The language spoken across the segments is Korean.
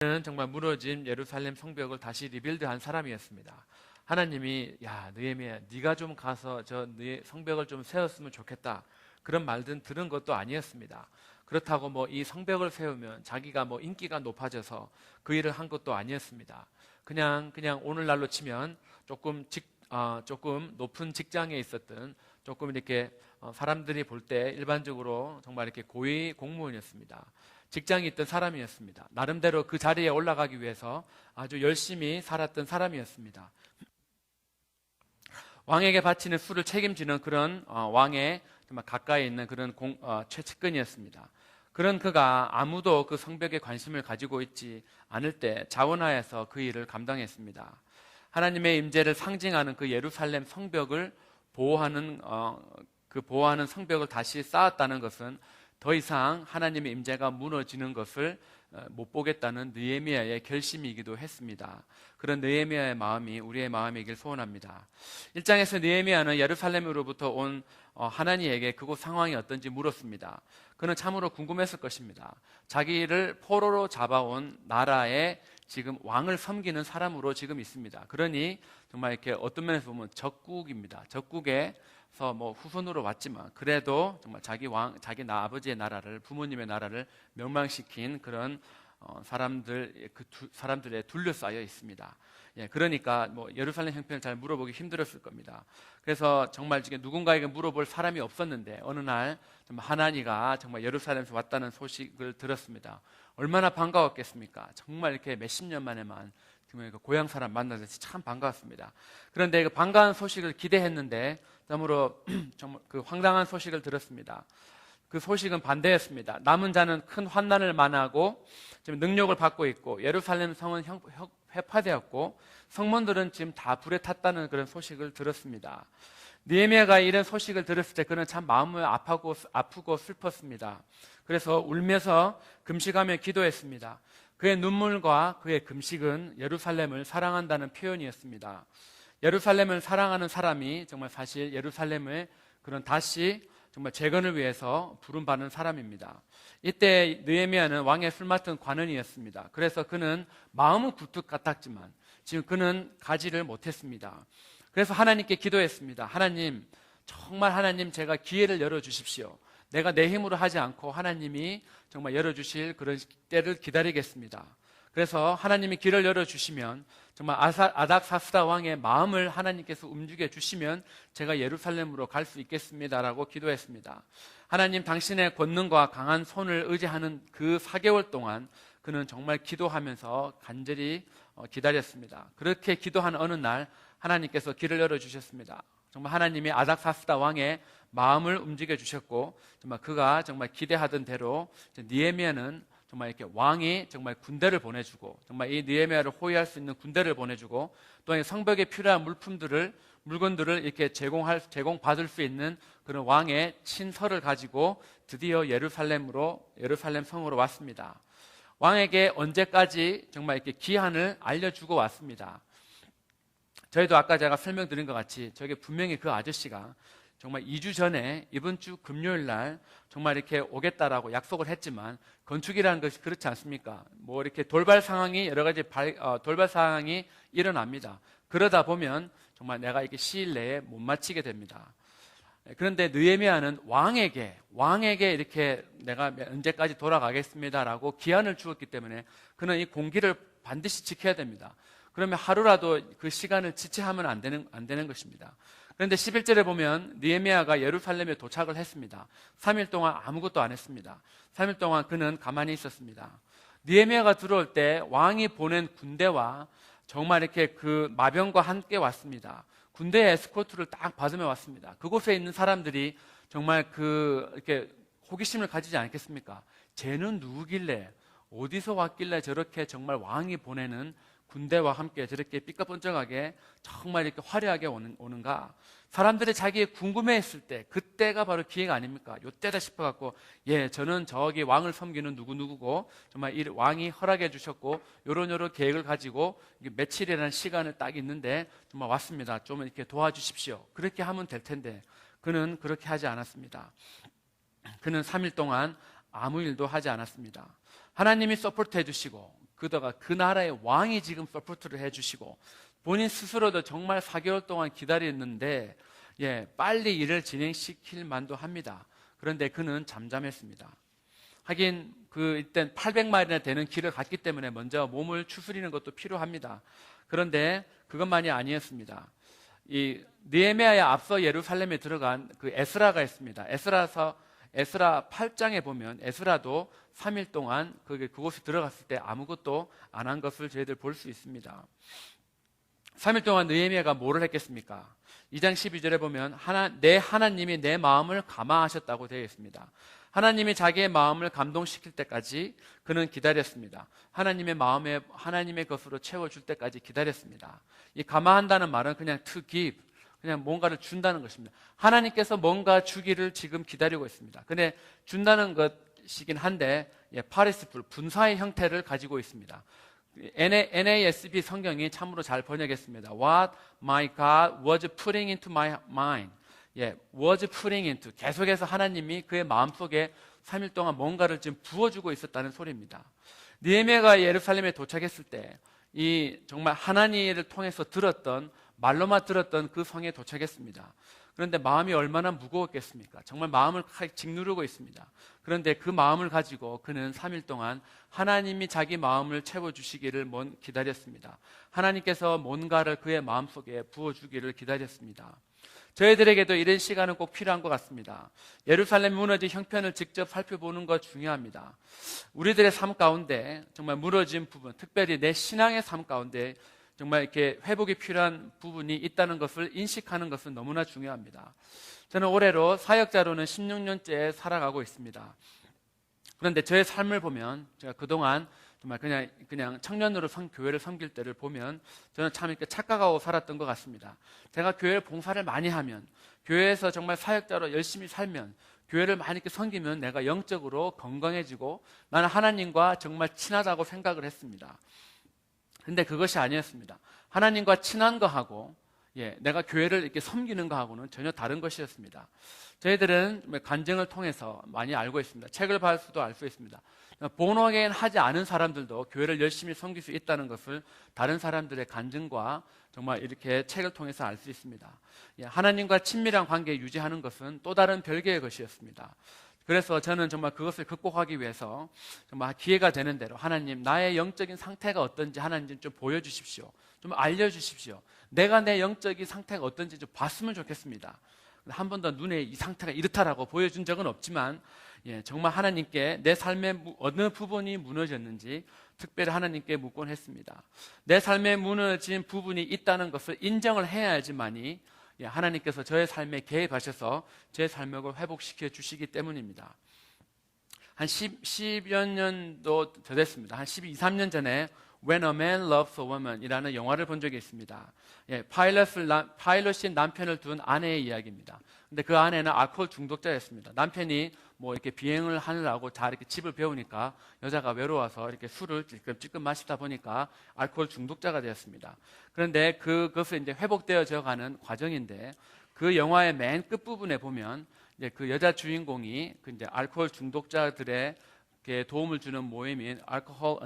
는 정말 무너진 예루살렘 성벽을 다시 리빌드한 사람이었습니다. 하나님이 야 느헤미야 네가 좀 가서 저 네 성벽을 좀 세웠으면 좋겠다 그런 말든 들은 것도 아니었습니다. 그렇다고 뭐 이 성벽을 세우면 자기가 뭐 인기가 높아져서 그 일을 한 것도 아니었습니다. 그냥 오늘날로 치면 조금 높은 직장에 있었던 조금 이렇게 사람들이 볼 때 일반적으로 정말 이렇게 고위 공무원이었습니다. 직장이 있던 사람이었습니다. 나름대로 그 자리에 올라가기 위해서 아주 열심히 살았던 사람이었습니다. 왕에게 바치는 수를 책임지는 그런 왕의 정말 가까이 있는 그런 최측근이었습니다. 그런 그가 아무도 그 성벽에 관심을 가지고 있지 않을 때 자원하여서 그 일을 감당했습니다. 하나님의 임재를 상징하는 그 예루살렘 성벽을 보호하는 성벽을 다시 쌓았다는 것은 더 이상 하나님의 임재가 무너지는 것을 못 보겠다는 느헤미야의 결심이기도 했습니다. 그런 느헤미야의 마음이 우리의 마음이길 소원합니다. 1장에서 느헤미야는 예루살렘으로부터 온 하나니에게 그곳 상황이 어떤지 물었습니다. 그는 참으로 궁금했을 것입니다. 자기를 포로로 잡아온 나라의 지금 왕을 섬기는 사람으로 지금 있습니다. 그러니 정말 이렇게 어떤 면에서 보면 적국입니다. 적국에서 뭐 후손으로 왔지만 그래도 정말 자기 아버지의 나라를, 부모님의 나라를 멸망시킨 그런 사람들에 둘러싸여 있습니다. 예, 그러니까 뭐 예루살렘 형편을 잘 물어보기 힘들었을 겁니다. 그래서 정말 지금 누군가에게 물어볼 사람이 없었는데 어느 날 정말 하나니가 정말 예루살렘에서 왔다는 소식을 들었습니다. 얼마나 반가웠겠습니까? 정말 이렇게 몇십 년 만에만 정말 고향 사람 만나서 참 반가웠습니다. 그런데 그 반가운 소식을 기대했는데 참으로 정말 그 황당한 소식을 들었습니다. 그 소식은 반대였습니다. 남은 자는 큰 환난을 만나고 지금 능력을 받고 있고 예루살렘 성은 회파되었고 성문들은 지금 다 불에 탔다는 그런 소식을 들었습니다. 느헤미야가 이런 소식을 들었을 때 그는 참 마음이 아프고 슬펐습니다. 그래서 울면서 금식하며 기도했습니다. 그의 눈물과 그의 금식은 예루살렘을 사랑한다는 표현이었습니다. 예루살렘을 사랑하는 사람이 정말 사실 예루살렘의 그런 다시 정말 재건을 위해서 부름받는 사람입니다. 이때 느헤미야는 왕의 술 맡은 관원이었습니다. 그래서 그는 마음은 굴뚝 같았지만 지금 그는 가지를 못했습니다. 그래서 하나님께 기도했습니다. 하나님, 정말 하나님 제가 기회를 열어주십시오. 내가 내 힘으로 하지 않고 하나님이 정말 열어주실 그런 때를 기다리겠습니다. 그래서 하나님이 길을 열어주시면 정말 아닥사스다 왕의 마음을 하나님께서 움직여 주시면 제가 예루살렘으로 갈 수 있겠습니다라고 기도했습니다. 하나님 당신의 권능과 강한 손을 의지하는 그 4개월 동안 그는 정말 기도하면서 간절히 기다렸습니다. 그렇게 기도한 어느 날 하나님께서 길을 열어주셨습니다. 정말 하나님이 아닥사스다 왕의 마음을 움직여 주셨고 정말 그가 정말 기대하던 대로 느헤미야는 정말 이렇게 왕이 정말 군대를 보내주고 정말 이 느헤미야를 호위할 수 있는 군대를 보내주고 또 성벽에 필요한 물건들을 이렇게 제공받을 수 있는 그런 왕의 친서를 가지고 드디어 예루살렘 성으로 왔습니다. 왕에게 언제까지 정말 이렇게 기한을 알려주고 왔습니다. 저희도 아까 제가 설명드린 것 같이 저게 분명히 그 아저씨가 정말 2주 전에 이번 주 금요일 날 정말 이렇게 오겠다라고 약속을 했지만 건축이라는 것이 그렇지 않습니까? 뭐 이렇게 여러 가지 돌발 상황이 일어납니다. 그러다 보면 정말 내가 이렇게 시일 내에 못 마치게 됩니다. 그런데 느헤미야는 왕에게 이렇게 내가 언제까지 돌아가겠습니다라고 기한을 주었기 때문에 그는 이 공기를 반드시 지켜야 됩니다. 그러면 하루라도 그 시간을 지체하면 안 되는 것입니다. 그런데 11절에 보면 느헤미야가 예루살렘에 도착을 했습니다. 3일 동안 아무것도 안 했습니다. 3일 동안 그는 가만히 있었습니다. 느헤미야가 들어올 때 왕이 보낸 군대와 정말 이렇게 그 마병과 함께 왔습니다. 군대의 에스코트를 딱 받으며 왔습니다. 그곳에 있는 사람들이 정말 이렇게 호기심을 가지지 않겠습니까? 쟤는 누구길래 어디서 왔길래 저렇게 정말 왕이 보내는 군대와 함께 저렇게 삐까뻔쩍하게 정말 이렇게 화려하게 오는가? 사람들이 자기 궁금해했을 때 그때가 바로 기회가 아닙니까? 요때다 싶어갖고 저는 저기 왕을 섬기는 누구누구고 정말 이 왕이 허락해 주셨고 요런 계획을 가지고 며칠이라는 시간을 딱 있는데 정말 왔습니다. 좀 이렇게 도와주십시오. 그렇게 하면 될 텐데 그는 그렇게 하지 않았습니다. 그는 3일 동안 아무 일도 하지 않았습니다. 하나님이 서포트 해주시고 그다가 그 나라의 왕이 지금 서포트를 해주시고 본인 스스로도 정말 4개월 동안 기다렸는데 빨리 일을 진행시킬 만도 합니다. 그런데 그는 잠잠했습니다. 하긴 이때 800마일이나 되는 길을 갔기 때문에 먼저 몸을 추스리는 것도 필요합니다. 그런데 그것만이 아니었습니다. 이 느헤미야에 앞서 예루살렘에 들어간 그 에스라가 있습니다. 에스라 8장에 보면 에스라도 3일 동안 그곳에 들어갔을 때 아무것도 안 한 것을 저희들 볼 수 있습니다. 3일 동안 느헤미야가 뭐를 했겠습니까? 2장 12절에 보면 내 하나님이 내 마음을 감화하셨다고 되어 있습니다. 하나님이 자기의 마음을 감동시킬 때까지 그는 기다렸습니다. 하나님의 마음에 하나님의 것으로 채워줄 때까지 기다렸습니다. 이 감화한다는 말은 그냥 to give, 그냥 뭔가를 준다는 것입니다. 하나님께서 뭔가 주기를 지금 기다리고 있습니다. 근데 준다는 것이긴 한데 파리스풀, 분사의 형태를 가지고 있습니다. NASB 성경이 참으로 잘 번역했습니다. What my God was putting into my mind. was putting into. 계속해서 하나님이 그의 마음속에 3일 동안 뭔가를 지금 부어주고 있었다는 소리입니다. 느헤미야가 예루살렘에 도착했을 때 이 정말 하나님을 통해서 말로만 들었던 그 성에 도착했습니다. 그런데 마음이 얼마나 무거웠겠습니까? 정말 마음을 짓누르고 있습니다. 그런데 그 마음을 가지고 그는 3일 동안 하나님이 자기 마음을 채워주시기를 기다렸습니다. 하나님께서 뭔가를 그의 마음속에 부어주기를 기다렸습니다. 저희들에게도 이런 시간은 꼭 필요한 것 같습니다. 예루살렘 무너진 형편을 직접 살펴보는 것 중요합니다. 우리들의 삶 가운데 정말 무너진 부분, 특별히 내 신앙의 삶 가운데 정말 이렇게 회복이 필요한 부분이 있다는 것을 인식하는 것은 너무나 중요합니다. 저는 올해로 사역자로는 16년째 살아가고 있습니다. 그런데 저의 삶을 보면 제가 그동안 정말 그냥 청년으로 교회를 섬길 때를 보면 저는 참 이렇게 착각하고 살았던 것 같습니다. 제가 교회를 봉사를 많이 하면, 교회에서 정말 사역자로 열심히 살면, 교회를 많이 이렇게 섬기면 내가 영적으로 건강해지고 나는 하나님과 정말 친하다고 생각을 했습니다. 근데 그것이 아니었습니다. 하나님과 친한 거하고 내가 교회를 이렇게 섬기는 거하고는 전혀 다른 것이었습니다. 저희들은 간증을 통해서 많이 알고 있습니다. 책을 봐서도 알 수 있습니다. 본어게인 하지 않은 사람들도 교회를 열심히 섬길 수 있다는 것을 다른 사람들의 간증과 정말 이렇게 책을 통해서 알 수 있습니다. 하나님과 친밀한 관계 유지하는 것은 또 다른 별개의 것이었습니다. 그래서 저는 정말 그것을 극복하기 위해서 정말 기회가 되는 대로 하나님, 나의 영적인 상태가 어떤지 하나님 좀 보여주십시오. 좀 알려주십시오. 내가 내 영적인 상태가 어떤지 좀 봤으면 좋겠습니다. 한 번도 눈에 이 상태가 이렇다라고 보여준 적은 없지만 정말 하나님께 내 삶의 어느 부분이 무너졌는지 특별히 하나님께 묻곤 했습니다. 내 삶에 무너진 부분이 있다는 것을 인정을 해야지만이 하나님께서 저의 삶에 개입하셔서 제 삶을 회복시켜 주시기 때문입니다. 한 10여 년도 더 됐습니다. 한 12, 13년 전에 When a Man Loves a Woman 이라는 영화를 본 적이 있습니다. 파일럿이 남편을 둔 아내의 이야기입니다. 근데 그 아내는 알코올 중독자였습니다. 남편이 이렇게 비행을 하느라고 다 이렇게 집을 배우니까 여자가 외로워서 이렇게 술을 찔끔 마시다 보니까 알코올 중독자가 되었습니다. 그런데 그것을 이제 회복되어져 가는 과정인데 그 영화의 맨 끝부분에 보면 이제 그 여자 주인공이 이제 알코올 중독자들의 도움을 주는 모임인 Alcohol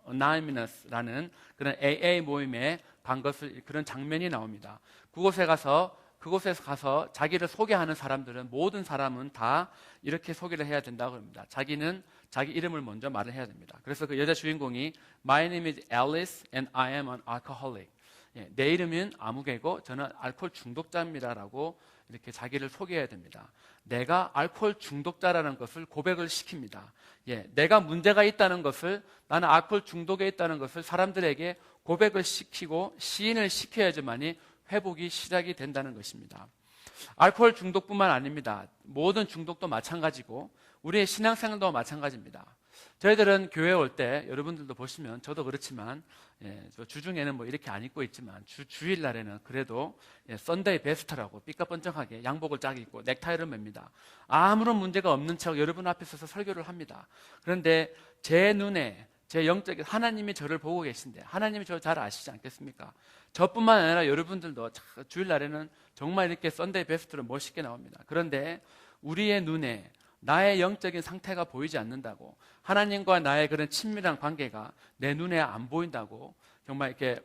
Anonymous라는 그런 AA 모임에 간 그런 장면이 나옵니다. 그곳에서 가서 자기를 소개하는 사람들은 모든 사람은 다 이렇게 소개를 해야 된다고 합니다. 자기는 자기 이름을 먼저 말을 해야 됩니다. 그래서 그 여자 주인공이 My name is Alice and I am an alcoholic. 내 이름은 아무개고 저는 알코올 중독자입니다라고 이렇게 자기를 소개해야 됩니다. 내가 알코올 중독자라는 것을 고백을 시킵니다. 내가 문제가 있다는 것을, 나는 알코올 중독에 있다는 것을 사람들에게 고백을 시키고 시인을 시켜야지만이 회복이 시작이 된다는 것입니다. 알코올 중독뿐만 아닙니다. 모든 중독도 마찬가지고 우리의 신앙생활도 마찬가지입니다. 저희들은 교회에 올 때 여러분들도 보시면 저도 그렇지만 주중에는 이렇게 안 입고 있지만 주일날에는 그래도 썬데이 베스트라고 삐까뻔쩍하게 양복을 쫙 입고 넥타이를 맵니다. 아무런 문제가 없는 척 여러분 앞에 서서 설교를 합니다. 그런데 제 눈에 제 영적인 하나님이 저를 보고 계신데 하나님이 저를 잘 아시지 않겠습니까? 저뿐만 아니라 여러분들도 주일날에는 정말 이렇게 썬데이 베스트로 멋있게 나옵니다. 그런데 우리의 눈에 나의 영적인 상태가 보이지 않는다고, 하나님과 나의 그런 친밀한 관계가 내 눈에 안 보인다고, 정말 이렇게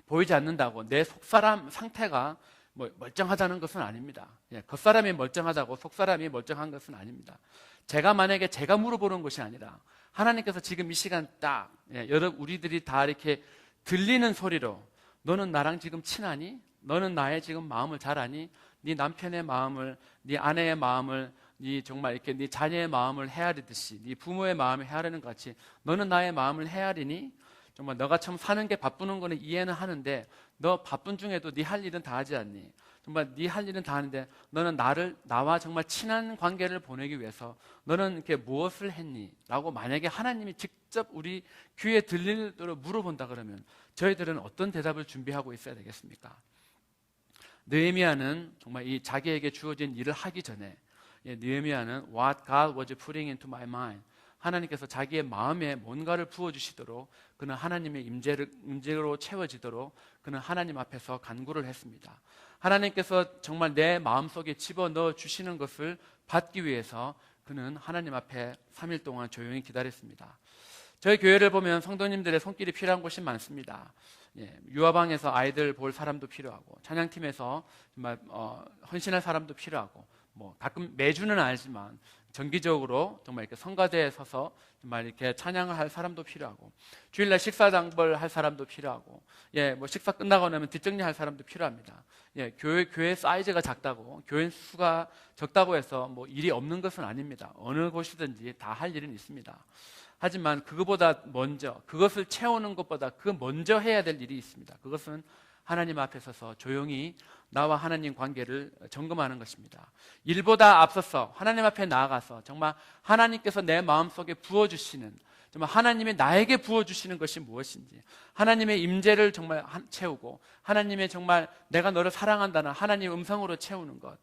보이지 않는다고 내 속사람 상태가 멀쩡하다는 것은 아닙니다. 겉사람이 멀쩡하다고 속사람이 멀쩡한 것은 아닙니다. 만약에 제가 물어보는 것이 아니라 하나님께서 지금 이 시간 딱 여러분 우리들이 다 이렇게 들리는 소리로, 너는 나랑 지금 친하니? 너는 나의 지금 마음을 잘 아니? 네 남편의 마음을, 네 아내의 마음을, 네 정말 이렇게 네 자녀의 마음을 헤아리듯이, 네 부모의 마음을 헤아리는 것 같이 너는 나의 마음을 헤아리니? 정말 너가 참 사는 게 바쁘는 거는 이해는 하는데 너 바쁜 중에도 네 할 일은 다 하지 않니? 정말 네 할 일은 다 하는데 너는 나와 정말 친한 관계를 보내기 위해서 너는 이렇게 무엇을 했니? 라고 만약에 하나님이 직접 우리 귀에 들리도록 물어본다 그러면 저희들은 어떤 대답을 준비하고 있어야 되겠습니까? 느헤미야는 정말 이 자기에게 주어진 일을 하기 전에, 느헤미야는 What God was putting into my mind, 하나님께서 자기의 마음에 뭔가를 부어주시도록 그는 하나님의 임재로 채워지도록 그는 하나님 앞에서 간구를 했습니다. 하나님께서 정말 내 마음속에 집어넣어 주시는 것을 받기 위해서 그는 하나님 앞에 3일 동안 조용히 기다렸습니다. 저희 교회를 보면 성도님들의 손길이 필요한 곳이 많습니다. 유아방에서 아이들 볼 사람도 필요하고, 찬양팀에서 정말 헌신할 사람도 필요하고, 가끔 매주는 아니지만 정기적으로 정말 이렇게 성가대에 서서 정말 이렇게 찬양을 할 사람도 필요하고, 주일날 식사장벌 할 사람도 필요하고, 식사 끝나고 나면 뒷정리할 사람도 필요합니다. 교회 사이즈가 작다고, 교인 수가 적다고 해서 일이 없는 것은 아닙니다. 어느 곳이든지 다 할 일은 있습니다. 하지만 그것보다 먼저, 그것을 채우는 것보다 그 먼저 해야 될 일이 있습니다. 그것은 하나님 앞에 서서 조용히 나와 하나님 관계를 점검하는 것입니다. 일보다 앞서서 하나님 앞에 나아가서 정말 하나님께서 내 마음속에 부어주시는, 정말 하나님이 나에게 부어주시는 것이 무엇인지, 하나님의 임재를 정말 채우고, 하나님의 정말 내가 너를 사랑한다는 하나님의 음성으로 채우는 것,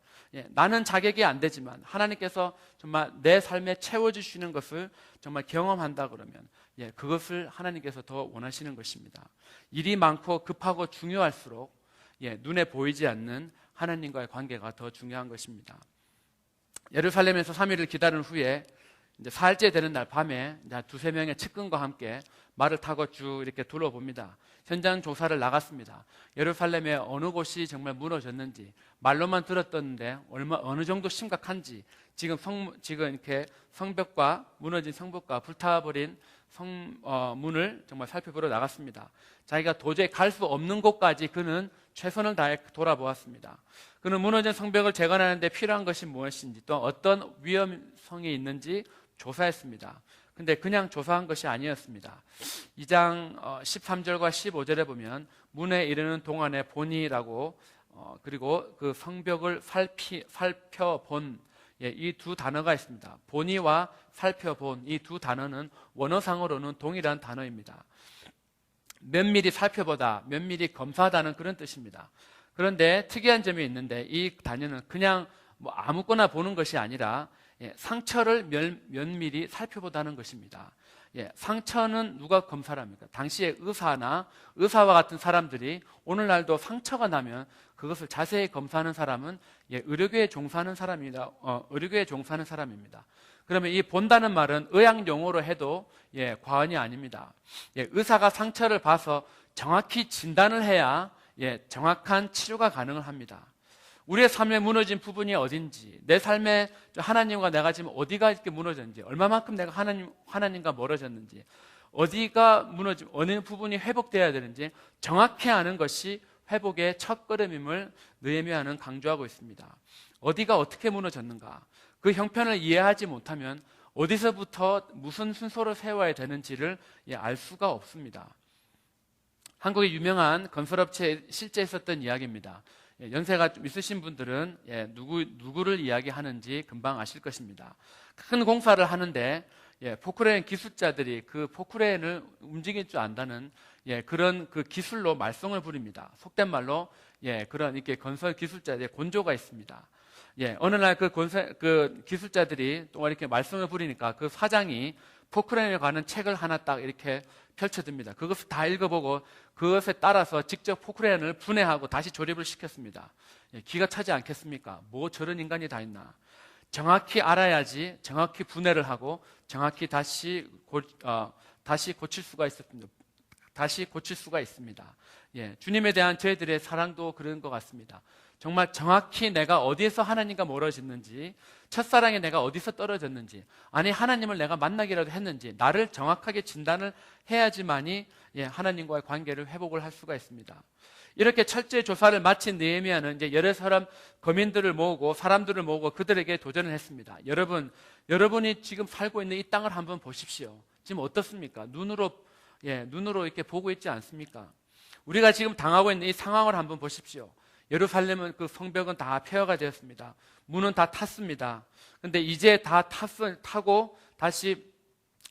나는 자격이 안 되지만 하나님께서 정말 내 삶에 채워주시는 것을 정말 경험한다 그러면 그것을 하나님께서 더 원하시는 것입니다. 일이 많고 급하고 중요할수록 눈에 보이지 않는 하나님과의 관계가 더 중요한 것입니다. 예루살렘에서 3일을 기다린 후에 이제 4일째 되는 날 밤에 두세 명의 측근과 함께 말을 타고 쭉 이렇게 둘러봅니다. 현장 조사를 나갔습니다. 예루살렘의 어느 곳이 정말 무너졌는지, 말로만 들었던데 어느 정도 심각한지, 지금 이렇게 성벽과 무너진 성벽과 불타버린 문을 정말 살펴보러 나갔습니다. 자기가 도저히 갈 수 없는 곳까지 그는 최선을 다해 돌아보았습니다. 그는 무너진 성벽을 재건하는데 필요한 것이 무엇인지, 또 어떤 위험성이 있는지 조사했습니다. 근데 그냥 조사한 것이 아니었습니다. 2장 13절과 15절에 보면 문에 이르는 동안에 보니라고, 그리고 그 성벽을 살펴본, 이 두 단어가 있습니다. 보니와 살펴본 이 두 단어는 원어상으로는 동일한 단어입니다. 면밀히 살펴보다, 면밀히 검사하다는 그런 뜻입니다. 그런데 특이한 점이 있는데 이 단어는 그냥 아무거나 보는 것이 아니라 상처를 면밀히 살펴보다는 것입니다. 상처는 누가 검사를 합니까? 당시에 의사와 같은 사람들이 오늘날도 상처가 나면 그것을 자세히 검사하는 사람은 의료계에 종사하는 사람입니다. 의료계에 종사하는 사람입니다. 그러면 이 본다는 말은 의학 용어로 해도 과언이 아닙니다. 의사가 상처를 봐서 정확히 진단을 해야 정확한 치료가 가능을 합니다. 우리의 삶에 무너진 부분이 어딘지, 내 삶에 하나님과 내가 지금 어디가 이렇게 무너졌는지, 얼마만큼 내가 하나님과 멀어졌는지, 어디가 무너지면 어느 부분이 회복되어야 되는지 정확히 아는 것이 회복의 첫걸음임을 느헤미야는 강조하고 있습니다. 어디가 어떻게 무너졌는가, 그 형편을 이해하지 못하면 어디서부터 무슨 순서로 세워야 되는지를 알 수가 없습니다. 한국의 유명한 건설업체에 실제 있었던 이야기입니다. 연세가 좀 있으신 분들은 누구를 이야기하는지 금방 아실 것입니다. 큰 공사를 하는데 포크레인 기술자들이 그 포크레인을 움직일 줄 안다는 그런 그 기술로 말썽을 부립니다. 속된 말로 그런 이렇게 건설 기술자들의 곤조가 있습니다. 어느 날 그 기술자들이 또 이렇게 말썽을 부리니까 그 사장이 포크레인에 관한 책을 하나 딱 이렇게 펼쳐듭니다. 그것을 다 읽어보고 그것에 따라서 직접 포크레인을 분해하고 다시 조립을 시켰습니다. 기가 차지 않겠습니까? 뭐 저런 인간이 다 있나. 정확히 알아야지 정확히 분해를 하고 정확히 다시 고칠 수가 있습니다. 다시 고칠 수가 있습니다. 예, 주님에 대한 저희들의 사랑도 그런 것 같습니다. 정말 정확히 내가 어디에서 하나님과 멀어졌는지, 첫사랑에 내가 어디서 떨어졌는지, 아니 하나님을 내가 만나기라도 했는지 나를 정확하게 진단을 해야지만이 하나님과의 관계를 회복을 할 수가 있습니다. 이렇게 철저히 조사를 마친 느헤미야는 이제 여러 사람 거민들을 모으고 사람들을 모으고 그들에게 도전을 했습니다. 여러분이 지금 살고 있는 이 땅을 한번 보십시오. 지금 어떻습니까? 눈으로 이렇게 보고 있지 않습니까? 우리가 지금 당하고 있는 이 상황을 한번 보십시오. 예루살렘은 그 성벽은 다 폐허가 되었습니다. 문은 다 탔습니다. 근데 이제 다 타고 다시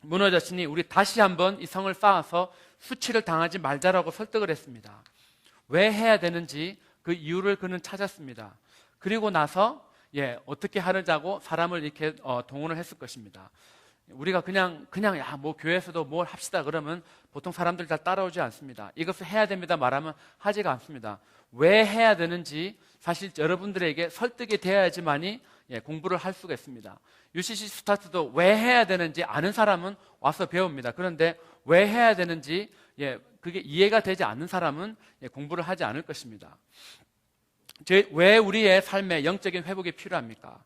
무너졌으니 우리 다시 한번 이 성을 쌓아서 수치를 당하지 말자라고 설득을 했습니다. 왜 해야 되는지 그 이유를 그는 찾았습니다. 그리고 나서 어떻게 하자고 사람을 이렇게 동원을 했을 것입니다. 우리가 그냥 뭐 교회에서도 뭘 합시다 그러면 보통 사람들 다 따라오지 않습니다. 이것을 해야 됩니다 말하면 하지가 않습니다. 왜 해야 되는지 사실 여러분들에게 설득이 되어야지만이 공부를 할 수가 있습니다. UCC 스타트도 왜 해야 되는지 아는 사람은 와서 배웁니다. 그런데 왜 해야 되는지 그게 이해가 되지 않는 사람은 공부를 하지 않을 것입니다. 왜 우리의 삶에 영적인 회복이 필요합니까?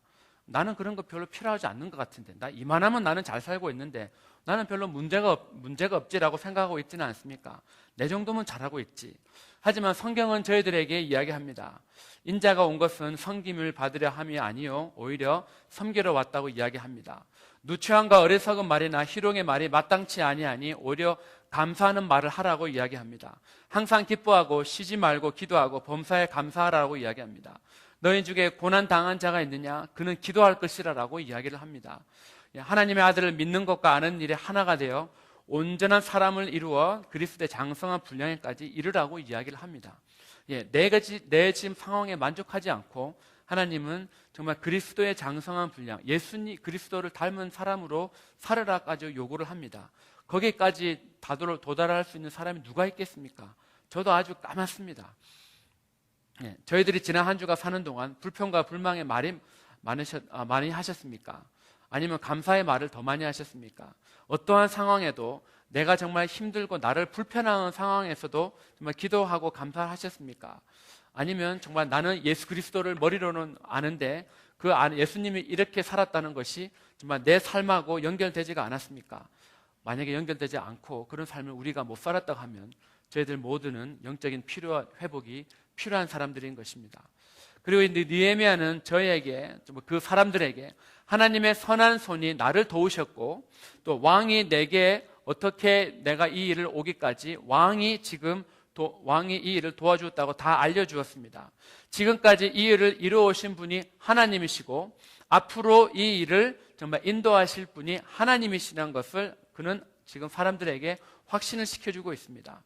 나는 그런 거 별로 필요하지 않는 것 같은데, 나 이만하면 나는 잘 살고 있는데 나는 별로 문제가 없지라고 생각하고 있지는 않습니까? 내 정도면 잘하고 있지. 하지만 성경은 저희들에게 이야기합니다. 인자가 온 것은 섬김을 받으려 함이 아니요 오히려 섬기러 왔다고 이야기합니다. 누추함과 어리석은 말이나 희롱의 말이 마땅치 아니하니 오히려 감사하는 말을 하라고 이야기합니다. 항상 기뻐하고 쉬지 말고 기도하고 범사에 감사하라고 이야기합니다. 너희 중에 고난 당한 자가 있느냐? 그는 기도할 것이라라고 이야기를 합니다. 하나님의 아들을 믿는 것과 아는 일에 하나가 되어 온전한 사람을 이루어 그리스도의 장성한 분량에까지 이르라고 이야기를 합니다. 내 지금 상황에 만족하지 않고 하나님은 정말 그리스도의 장성한 분량, 예수님 그리스도를 닮은 사람으로 살으라까지 요구를 합니다. 거기까지 도달할 수 있는 사람이 누가 있겠습니까? 저도 아주 까맣습니다. 저희들이 지난 한 주가 사는 동안 불평과 불만의 말이 많이 하셨습니까? 아니면 감사의 말을 더 많이 하셨습니까? 어떠한 상황에도 내가 정말 힘들고 나를 불편한 상황에서도 정말 기도하고 감사하셨습니까? 아니면 정말 나는 예수 그리스도를 머리로는 아는데 그 예수님이 이렇게 살았다는 것이 정말 내 삶하고 연결되지가 않았습니까? 만약에 연결되지 않고 그런 삶을 우리가 못 살았다고 하면 저희들 모두는 영적인 회복이 필요한 사람들인 것입니다. 그리고 느헤미야는 저희에게 그 사람들에게 하나님의 선한 손이 나를 도우셨고 또 왕이 내게 어떻게 내가 이 일을 오기까지 왕이 이 일을 도와주었다고 다 알려주었습니다. 지금까지 이 일을 이루어오신 분이 하나님이시고 앞으로 이 일을 정말 인도하실 분이 하나님이시라는 것을 그는 지금 사람들에게 확신을 시켜주고 있습니다.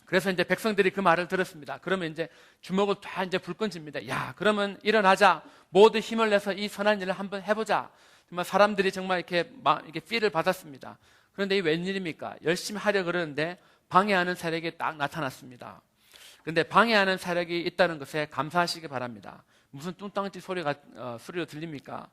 그래서 이제 백성들이 그 말을 들었습니다. 그러면 이제 주먹을 다 이제 불끈집니다. 야, 그러면 일어나자. 모두 힘을 내서 이 선한 일을 한번 해보자. 정말 사람들이 정말 이렇게 필을 받았습니다. 그런데 이 웬일입니까? 열심히 하려 그러는데 방해하는 세력이 딱 나타났습니다. 그런데 방해하는 세력이 있다는 것에 감사하시기 바랍니다. 무슨 뚱땅지 소리로 들립니까?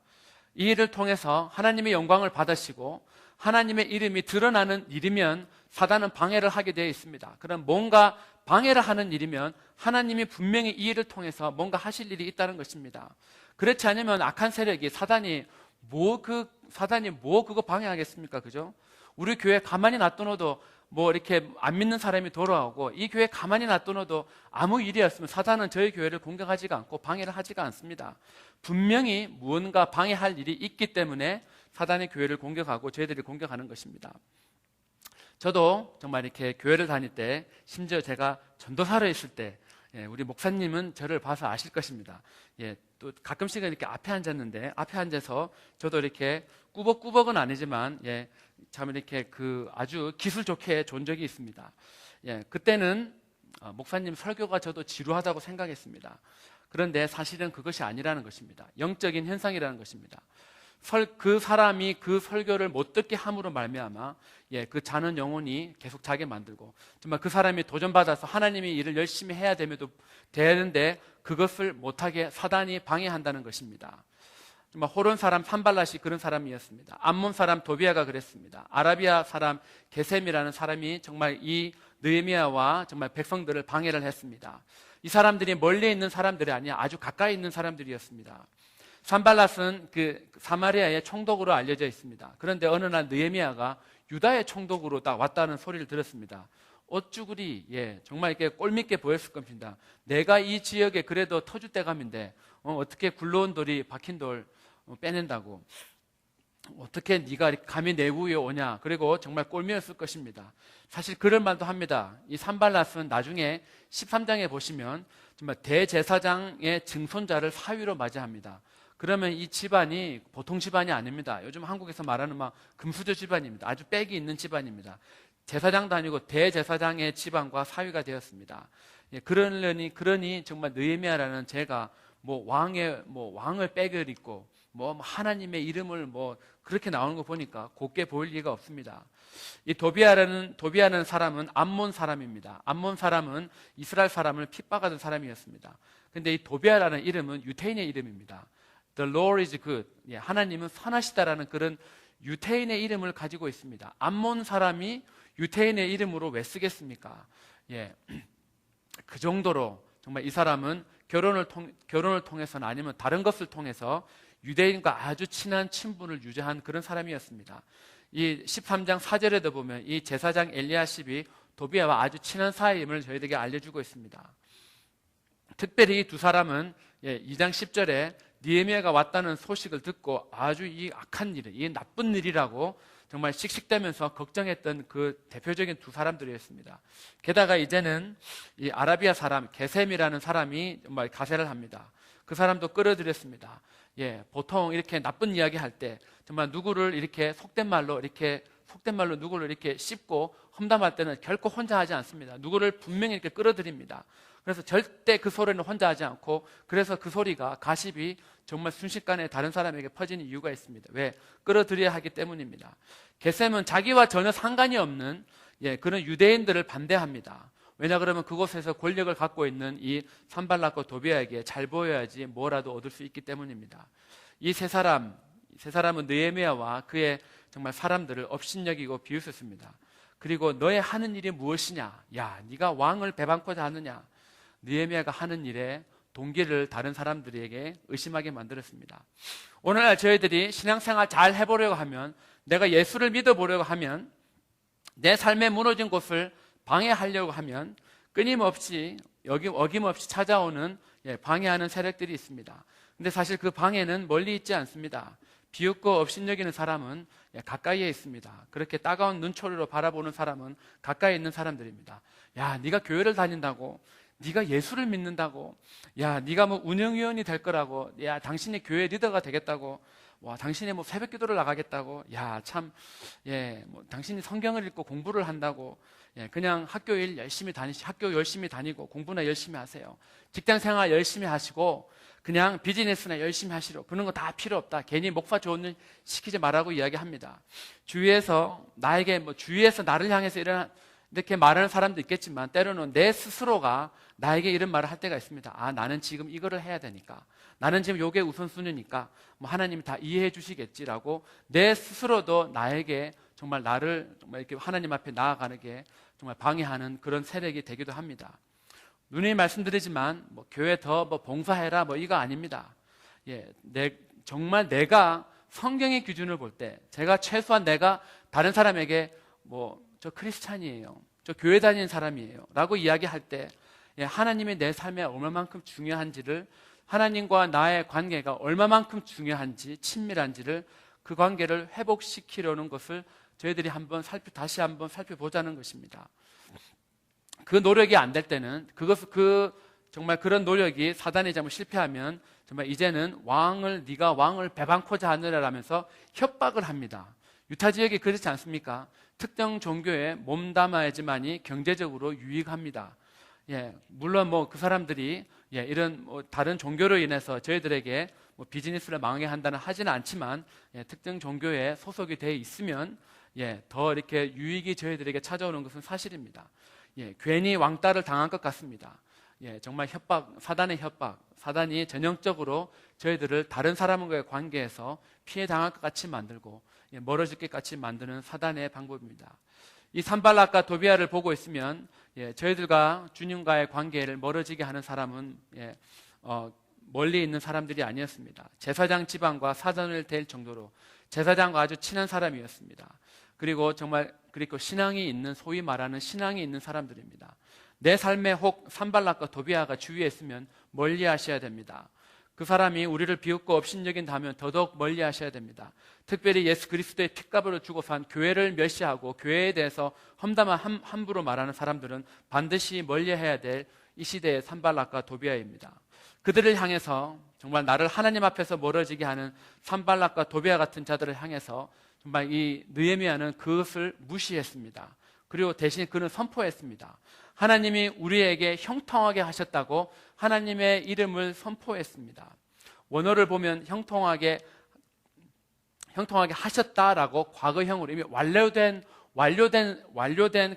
이 일을 통해서 하나님의 영광을 받으시고 하나님의 이름이 드러나는 일이면 사단은 방해를 하게 되어 있습니다. 그럼 뭔가 방해를 하는 일이면 하나님이 분명히 이 일을 통해서 뭔가 하실 일이 있다는 것입니다. 그렇지 않으면 악한 세력이 사단이 그거 방해하겠습니까? 그죠? 우리 교회 가만히 놔둬놓어도 뭐 이렇게 안 믿는 사람이 돌아오고 이 교회 가만히 놔둬놓어도 아무 일이 없으면 사단은 저희 교회를 공격하지가 않고 방해를 하지가 않습니다. 분명히 무언가 방해할 일이 있기 때문에 사단의 교회를 공격하고 저희들이 공격하는 것입니다. 저도 정말 이렇게 교회를 다닐 때 심지어 제가 전도사로 있을 때 우리 목사님은 저를 봐서 아실 것입니다. 또 가끔씩은 이렇게 앞에 앉았는데 앞에 앉아서 저도 이렇게 꾸벅꾸벅은 아니지만 참 이렇게 아주 기술 좋게 존 적이 있습니다. 그때는 목사님 설교가 저도 지루하다고 생각했습니다. 그런데 사실은 그것이 아니라는 것입니다. 영적인 현상이라는 것입니다. 그 사람이 그 설교를 못 듣게 함으로 말미암아 그 자는 영혼이 계속 자게 만들고 정말 그 사람이 도전받아서 하나님이 일을 열심히 해야 되는데 그것을 못하게 사단이 방해한다는 것입니다. 정말 호론 사람 산발랏이 그런 사람이었습니다. 암몬 사람 도비아가 그랬습니다. 아라비아 사람 게셈이라는 사람이 정말 이 느헤미야와 정말 백성들을 방해를 했습니다. 이 사람들이 멀리 있는 사람들이 아니라 아주 가까이 있는 사람들이었습니다. 산발랏은 그 사마리아의 총독으로 알려져 있습니다. 그런데 어느 날 느헤미야가 유다의 총독으로 딱 왔다는 소리를 들었습니다. 어쭈구리, 정말 이렇게 꼴밌게 보였을 겁니다. 내가 이 지역에 그래도 터줏대감인데 어떻게 굴러온 돌이 박힌 돌 빼낸다고, 어떻게 네가 감히 내 위에 오냐. 그리고 정말 꼴미였을 것입니다. 사실 그럴 말도 합니다. 이 산발랏은 나중에 13장에 보시면 정말 대제사장의 증손자를 사위로 맞이합니다. 그러면 이 집안이 보통 집안이 아닙니다. 요즘 한국에서 말하는 막 금수저 집안입니다. 아주 빽이 있는 집안입니다. 제사장도 아니고 대제사장의 집안과 사위가 되었습니다. 그러니 정말 느헤미야라는 제가 왕을 빽을 입고 하나님의 이름을 그렇게 나오는 거 보니까 곱게 보일 리가 없습니다. 이 도비아라는 사람은 암몬 사람입니다. 암몬 사람은 이스라엘 사람을 핍박하던 사람이었습니다. 근데 이 도비아라는 이름은 유태인의 이름입니다. The Lord is good. 하나님은 선하시다라는 그런 유태인의 이름을 가지고 있습니다. 암몬 사람이 유태인의 이름으로 왜 쓰겠습니까? 그 정도로 정말 이 사람은 결혼을 통해서는 아니면 다른 것을 통해서 유대인과 아주 친한 친분을 유지한 그런 사람이었습니다. 이 13장 4절에도 보면 이 제사장 엘리야십이 도비아와 아주 친한 사이임을 저희들에게 알려주고 있습니다. 특별히 이 두 사람은 2장 10절에 느헤미야가 왔다는 소식을 듣고 아주 이 악한 일, 이 나쁜 일이라고 정말 씩씩대면서 걱정했던 그 대표적인 두 사람들이었습니다. 게다가 이제는 이 아라비아 사람 게셈이라는 사람이 정말 가세를 합니다. 그 사람도 끌어들였습니다. 보통 이렇게 나쁜 이야기 할 때 정말 누구를 이렇게 속된 말로 누구를 이렇게 씹고 험담할 때는 결코 혼자 하지 않습니다. 누구를 분명히 이렇게 끌어들입니다. 그래서 절대 그 소리는 혼자 하지 않고, 그래서 그 소리가 가십이 정말 순식간에 다른 사람에게 퍼지는 이유가 있습니다. 왜? 끌어들여야 하기 때문입니다. 게셈은 자기와 전혀 상관이 없는 그런 유대인들을 반대합니다. 왜냐 그러면 그곳에서 권력을 갖고 있는 이 산발랏과 도비아에게 잘 보여야지 뭐라도 얻을 수 있기 때문입니다. 이 세 사람은 느헤미야와 그의 정말 사람들을 업신여기고 비웃었습니다. 그리고 너의 하는 일이 무엇이냐? 네가 왕을 배반코자 하느냐? 느헤미야가 하는 일에 동기를 다른 사람들에게 의심하게 만들었습니다. 오늘날 저희들이 신앙생활 잘 해보려고 하면, 내가 예수를 믿어보려고 하면, 내 삶의 무너진 곳을 방해하려고 하면 끊임없이 어김없이 찾아오는 방해하는 세력들이 있습니다. 근데 사실 그 방해는 멀리 있지 않습니다. 비웃고 업신여기는 사람은 가까이에 있습니다. 그렇게 따가운 눈초리로 바라보는 사람은 가까이 있는 사람들입니다. 네가 교회를 다닌다고, 네가 예수를 믿는다고, 네가 운영위원이 될 거라고, 당신이 교회 리더가 되겠다고, 당신이 새벽 기도를 나가겠다고, 당신이 성경을 읽고 공부를 한다고, 그냥 학교 열심히 다니고 공부나 열심히 하세요. 직장 생활 열심히 하시고 그냥 비즈니스나 열심히 하시려. 그런 거 다 필요 없다. 괜히 목사 좋은 일 시키지 말라고 이야기합니다. 주위에서 나를 향해서 이렇게 말하는 사람도 있겠지만, 때로는 내 스스로가 나에게 이런 말을 할 때가 있습니다. 나는 지금 이거를 해야 되니까, 나는 지금 요게 우선순위니까 하나님이 다 이해해 주시겠지라고 내 스스로도 나에게 정말 나를 정말 이렇게 하나님 앞에 나아가는 게 정말 방해하는 그런 세력이 되기도 합니다. 누누이 말씀드리지만 교회 더 봉사해라 이거 아닙니다. 정말 내가 성경의 기준을 볼 때, 제가 최소한 내가 다른 사람에게 저 크리스찬이에요, 저 교회 다니는 사람이에요 라고 이야기할 때 하나님이 내 삶에 얼마만큼 중요한지를, 하나님과 나의 관계가 얼마만큼 중요한지, 친밀한지를, 그 관계를 회복시키려는 것을 저희들이 다시 한번 살펴보자는 것입니다. 그 노력이 안 될 때는, 정말 그런 노력이 사단이 잘못 실패하면 정말 이제는 네가 왕을 배반코자 하느라라면서 협박을 합니다. 유타 지역이 그렇지 않습니까? 특정 종교에 몸담아야지만이 경제적으로 유익합니다. 물론 그 사람들이 이런 다른 종교로 인해서 저희들에게 비즈니스를 망해한다는 하지는 않지만, 특정 종교에 소속이 되어 있으면 더 이렇게 유익이 저희들에게 찾아오는 것은 사실입니다. 괜히 왕따를 당한 것 같습니다. 정말 사단의 협박, 사단이 전형적으로 저희들을 다른 사람과의 관계에서 피해 당할 것 같이 만들고 멀어질 것 같이 만드는 사단의 방법입니다. 이 산발락과 도비아를 보고 있으면 저희들과 주님과의 관계를 멀어지게 하는 사람은 멀리 있는 사람들이 아니었습니다. 제사장 집안과 사돈을 댈 정도로 제사장과 아주 친한 사람이었습니다. 그리고 신앙이 있는, 소위 말하는 신앙이 있는 사람들입니다. 내 삶에 혹 산발락과 도비아가 주위에 있으면 멀리 하셔야 됩니다. 그 사람이 우리를 비웃고 업신여긴다면 더더욱 멀리 하셔야 됩니다. 특별히 예수 그리스도의 핏값으로 주고 산 교회를 멸시하고 교회에 대해서 험담한 함부로 말하는 사람들은 반드시 멀리해야 될 이 시대의 산발락과 도비아입니다. 그들을 향해서 정말 나를 하나님 앞에서 멀어지게 하는 산발락과 도비아 같은 자들을 향해서 정말 이 느헤미야는 그것을 무시했습니다. 그리고 대신 그는 선포했습니다. 하나님이 우리에게 형통하게 하셨다고 하나님의 이름을 선포했습니다. 원어를 보면 형통하게 하셨다라고 과거형으로 이미 완료된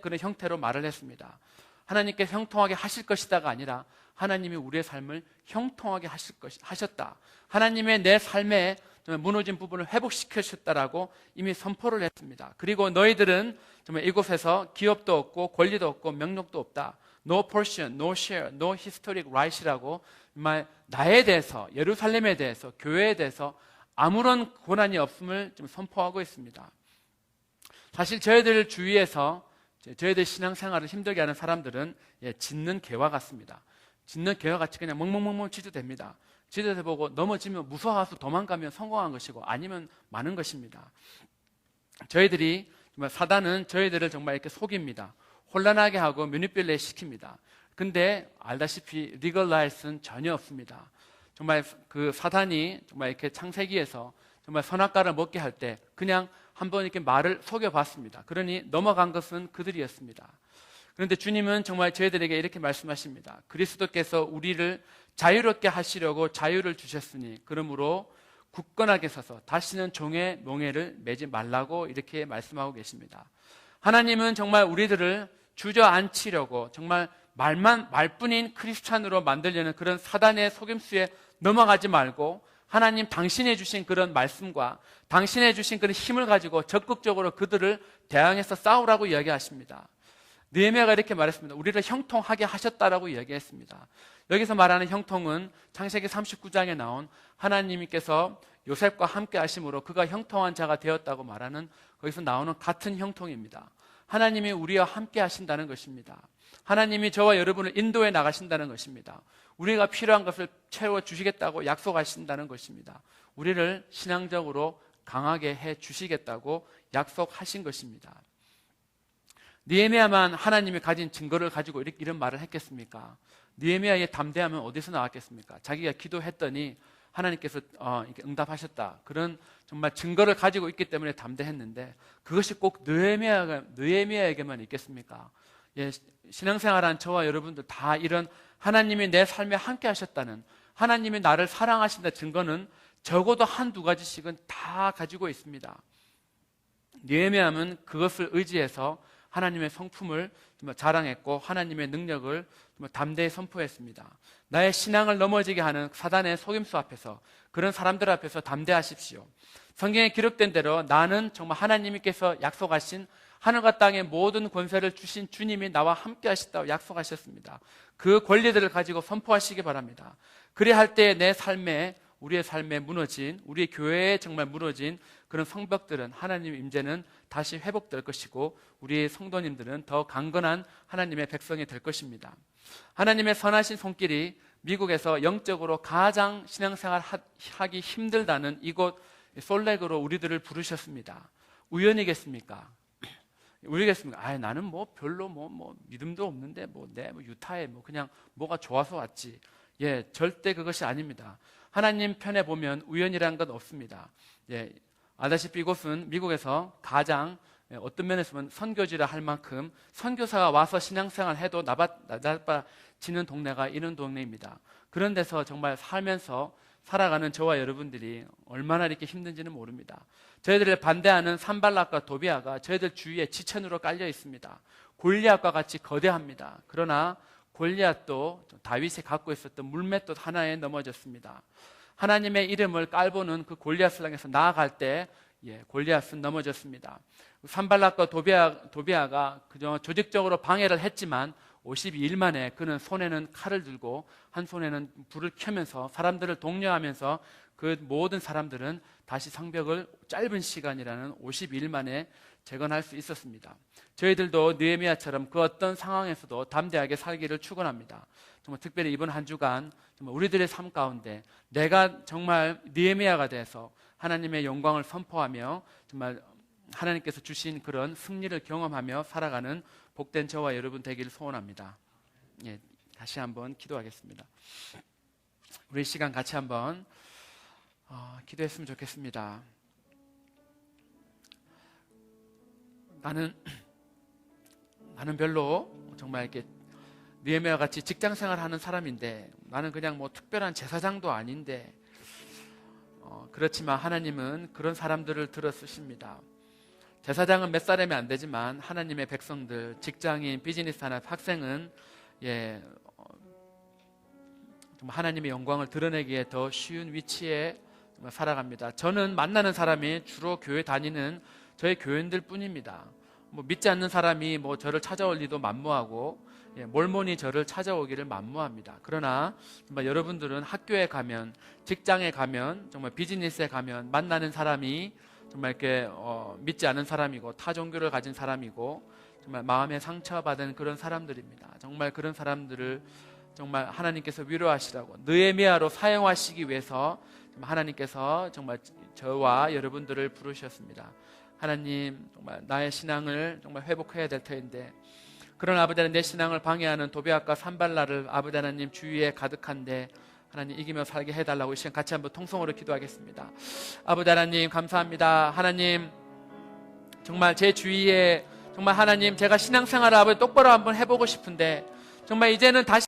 그런 형태로 말을 했습니다. 하나님께서 형통하게 하실 것이다가 아니라 하나님이 우리의 삶을 형통하게 하셨다. 하나님의 내 삶에 무너진 부분을 회복시키셨다라고 이미 선포를 했습니다. 그리고 너희들은 정말 이곳에서 기업도 없고 권리도 없고 명령도 없다. No portion, no share, no historic right이라고 정말 나에 대해서, 예루살렘에 대해서, 교회에 대해서 아무런 권한이 없음을 좀 선포하고 있습니다. 사실 저희들 주위에서 저희들 신앙생활을 힘들게 하는 사람들은 짖는 개와 같습니다. 짖는 개와 같이 그냥 멍멍멍멍 짖어댑니다. 짖어대보고 넘어지면 무서워서 도망가면 성공한 것이고 아니면 많은 것입니다. 사단은 저희들을 정말 이렇게 속입니다. 혼란하게 하고 매니플레이트 시킵니다. 근데 알다시피 리걸 라이트는 전혀 없습니다. 정말 그 사단이 정말 이렇게 창세기에서 정말 선악과를 먹게 할 때 그냥 한번 이렇게 말을 속여봤습니다. 그러니 넘어간 것은 그들이었습니다. 그런데 주님은 정말 저희들에게 이렇게 말씀하십니다. 그리스도께서 우리를 자유롭게 하시려고 자유를 주셨으니 그러므로 굳건하게 서서 다시는 종의 몽해를 매지 말라고 이렇게 말씀하고 계십니다. 하나님은 정말 우리들을 주저앉히려고 정말 말뿐인 크리스찬으로 만들려는 그런 사단의 속임수에 넘어가지 말고 하나님 당신이 주신 그런 말씀과 당신이 주신 그런 힘을 가지고 적극적으로 그들을 대항해서 싸우라고 이야기하십니다. 느헤미야가 이렇게 말했습니다. 우리를 형통하게 하셨다라고 이야기했습니다. 여기서 말하는 형통은 창세기 39장에 나온 하나님께서 요셉과 함께 하심으로 그가 형통한 자가 되었다고 말하는 거기서 나오는 같은 형통입니다. 하나님이 우리와 함께 하신다는 것입니다. 하나님이 저와 여러분을 인도해 나가신다는 것입니다. 우리가 필요한 것을 채워주시겠다고 약속하신다는 것입니다. 우리를 신앙적으로 강하게 해 주시겠다고 약속하신 것입니다. 느헤미야만 하나님이 가진 증거를 가지고 이런 말을 했겠습니까? 느헤미야의 담대함은 어디서 나왔겠습니까? 자기가 기도했더니 하나님께서 이렇게 응답하셨다. 그런 정말 증거를 가지고 있기 때문에 담대했는데 그것이 꼭 느헤미야에게만 있겠습니까? 신앙생활한 저와 여러분들 다 이런 하나님이 내 삶에 함께 하셨다는, 하나님이 나를 사랑하신다는 증거는 적어도 한두 가지씩은 다 가지고 있습니다. 느헤미야는 그것을 의지해서 하나님의 성품을 자랑했고 하나님의 능력을 담대히 선포했습니다. 나의 신앙을 넘어지게 하는 사단의 속임수 앞에서, 그런 사람들 앞에서 담대하십시오. 성경에 기록된 대로 나는 정말 하나님께서 약속하신 하늘과 땅의 모든 권세를 주신 주님이 나와 함께 하시다고 약속하셨습니다. 그 권리들을 가지고 선포하시기 바랍니다. 그래야 할 때 내 삶에, 우리의 삶에 무너진, 우리 교회에 정말 무너진 그런 성벽들은 하나님의 임재는 다시 회복될 것이고 우리의 성도님들은 더 강건한 하나님의 백성이 될 것입니다. 하나님의 선하신 손길이 미국에서 영적으로 가장 신앙생활 하기 힘들다는 이곳 솔렉으로 우리들을 부르셨습니다. 우연이겠습니까? 우리겠습니까? 나는 별로 믿음도 없는데 유타에 그냥 뭐가 좋아서 왔지. 절대 그것이 아닙니다. 하나님 편에 보면 우연이라는 건 없습니다. 아다시피 이곳은 미국에서 가장 어떤 면에서 보면 선교지라 할 만큼 선교사가 와서 신앙생활 해도 나빠지는 동네가 이런 동네입니다. 그런 데서 정말 살아가는 저와 여러분들이 얼마나 이렇게 힘든지는 모릅니다. 저희들을 반대하는 산발락과 도비아가 저희들 주위에 지천으로 깔려 있습니다. 골리앗과 같이 거대합니다. 그러나 골리앗도 다윗이 갖고 있었던 물맷돌 하나에 넘어졌습니다. 하나님의 이름을 깔보는 그 골리앗을 향해서 나아갈 때 골리앗은 넘어졌습니다. 산발락과 도비아가 그저 조직적으로 방해를 했지만 52일 만에 그는 손에는 칼을 들고 한 손에는 불을 켜면서 사람들을 독려하면서 그 모든 사람들은 다시 성벽을 짧은 시간이라는 52일 만에 재건할 수 있었습니다. 저희들도 느헤미야처럼 그 어떤 상황에서도 담대하게 살기를 축원합니다. 정말 특별히 이번 한 주간 정말 우리들의 삶 가운데 내가 정말 느헤미야가 돼서 하나님의 영광을 선포하며 정말 하나님께서 주신 그런 승리를 경험하며 살아가는 복된 저와 여러분 되기를 소원합니다. 다시 한번 기도하겠습니다. 우리 시간 같이 한번 기도했으면 좋겠습니다. 나는 별로 정말 이렇게 느헤미야와 같이 직장 생활하는 사람인데, 나는 그냥 뭐 특별한 제사장도 아닌데, 그렇지만 하나님은 그런 사람들을 들어 쓰십니다. 제사장은 몇 사람이 안 되지만 하나님의 백성들, 직장인, 비즈니스 하나, 학생은 정말 하나님의 영광을 드러내기에 더 쉬운 위치에 살아갑니다. 저는 만나는 사람이 주로 교회 다니는 저희 교인들 뿐입니다. 믿지 않는 사람이 저를 찾아올 리도 만무하고 몰몬이 저를 찾아오기를 만무합니다. 그러나 정말 여러분들은 학교에 가면, 직장에 가면, 정말 비즈니스에 가면 만나는 사람이 정말 이렇게 믿지 않은 사람이고 타 종교를 가진 사람이고 정말 마음에 상처받은 그런 사람들입니다. 정말 그런 사람들을 정말 하나님께서 위로하시라고 느헤미야로 사용하시기 위해서 하나님께서 정말 저와 여러분들을 부르셨습니다. 하나님, 정말 나의 신앙을 정말 회복해야 될 터인데, 그런 아버지 하나님, 내 신앙을 방해하는 도비앗과 산발라를 아버지 하나님 주위에 가득한데 하나님 이기며 살게 해달라고 이 시간 같이 한번 통성으로 기도하겠습니다. 아버지 하나님 감사합니다. 하나님 정말 제 주위에 정말 하나님 제가 신앙생활을 아버지 똑바로 한번 해보고 싶은데 정말 이제는 다시